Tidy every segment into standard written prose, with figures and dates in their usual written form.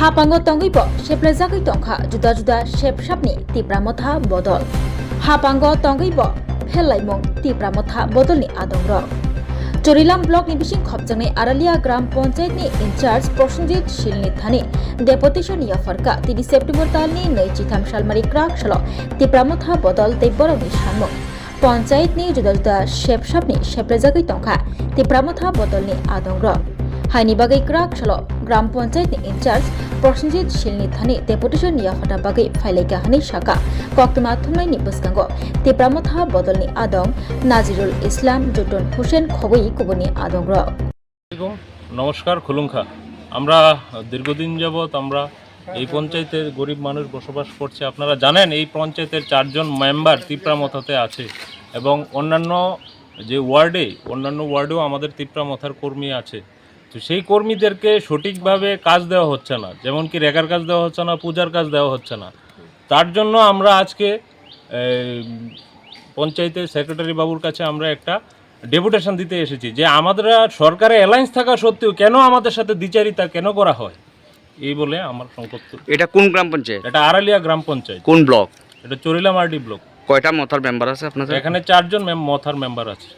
Hapango tongibo sheplezagi tongkha juda-juda shepshapni Tipra Mothar bodol. Hapango tongibo phellaimong Tipra Mothar bodolni adongrok. Charilam block ni bising khopjangni Araliya gram panchayat ni incharge Swrangchati shilni thani Deputation ya farka 3 September talni neichitham salmari krak shalo Tipra Mothar bodol teiborok ni sanmo. Panchayat ni juda-juda shepshapni sheplezagi tongkha Tipra Mothar bodolni adongrok. Haini bagai krak shalo gram panchayat ni incharge Swrangchati shilni thani Deputation ya fata bagai Rwlaikha hani shaka koktuma thumnai ni buskango Tipra Mothar bodolni adong Nazirul Islam Jotun Hussein khoboi kubuni adongro নমস্কার খুলুঙ্খা আমরা দীর্ঘদিন যাবত আমরা এই পঞ্চায়েতে গরিব মানুষ বসবাস করছে আপনারা জানেন এই পঞ্চায়েতের 4 জন মেম্বার তিপ্রা মথাতে আছে এবং অন্যান্য ওয়ার্ডেও আমাদের তিপ্রা মথার কর্মী আছে তো সেই কর্মীদেরকে সঠিকভাবে কাজ দেওয়া হচ্ছে না যেমন কি রেখার কাজ দেওয়া হচ্ছে না পূজার কাজ দেওয়া হচ্ছে না তার জন্য আমরা আজকে পঞ্চায়েতের সেক্রেটারি বাবুর কাছে আমরা একটা ডেপুটেশন দিতে এসেছি যে আমাদের সরকারে অ্যালায়েন্স থাকা সত্ত্বেও কেন আমাদের সাথে দ্বিচারিতা কেন করা হয় এই বলে আমার সংকট। এটা কোন গ্রাম পঞ্চায়েত? এটা আরালিয়া গ্রাম পঞ্চায়েত। কোন ব্লক? এটা চরিলাম আরডি ব্লক। কয়টা মথার মেম্বার আছে আপনাদের? এখানে 4 জন মথার মেম্বার আছে।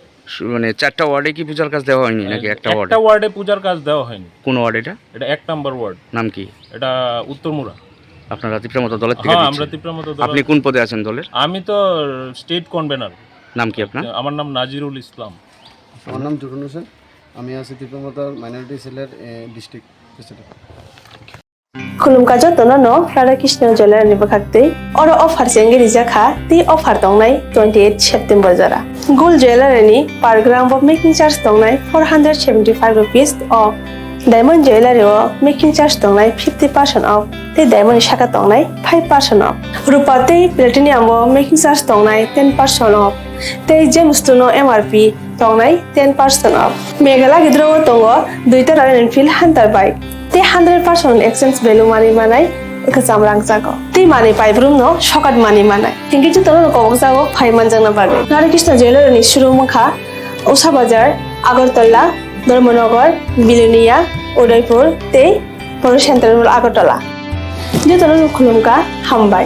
মানে 4টা ওয়ার্ডে কি পূজার কাজ দেওয়া হয়নি নাকি একটা ওয়ার্ডে? একটা ওয়ার্ডে পূজার কাজ দেওয়া হয়নি। কোন ওয়ার্ড এটা? এটা 1 নম্বর ওয়ার্ড। নাম কি? এটা উত্তরমুড়া। আপনারা তিপ্রা মথা দলের থেকে? হ্যাঁ আমরা তিপ্রা মথা দল। আপনি কোন পদে আছেন দলের? আমি তো স্টেট কনভেনার। নাম কি আপনার? আমার নাম নাজিরুল ইসলাম। আমার নাম জুটন হোসেন। আমি আছি তিপ্রা মথার মাইনরিটি সেলের ডিস্ট্রিক্ট প্রেসিডেন্ট। खुलुमका जतनो नो राधा कृष्ण जलार नि बखाक्ते और अफार सेंगे रिजाखा ती अफार दंनाय 28 सेप्टेम्बर जरा गोल्ड ज्वेलरी नि per gram of making charge दंनाय 475 रुपीस ऑफ डायमंड ज्वेलरी ओ मेकिंग चार्ज दंनाय 50% ऑफ ते डायमंड शाखा दंनाय 5% ऑफ रुपा ते प्लेटिनियम ओ मेकिंग चार्ज दंनाय 10% ऑफ ते जेमस्टोनो एमआरपी दंनाय 10% ऑफ मेघाला गिद्रो दंगो दुइटा रॉयल एनफील्ड हंटर बाइक ते 100% एक्सचेंज भ्यालु मानि मानाय एकजाम रां जागो ते मानि पाइब्रुम नो सकाट मानि मानाय थिंकि जो तनो कबक जागो फाइमान जंगना बागे राधा कृष्ण ज्वेलरी नि शुरू मुखा उषा बाजार आगरतला धर्मनगर बिलोनिया उदयपुर ते बड़ सेंट्रल आगरतला जो तनो खुलुमका हामबाय।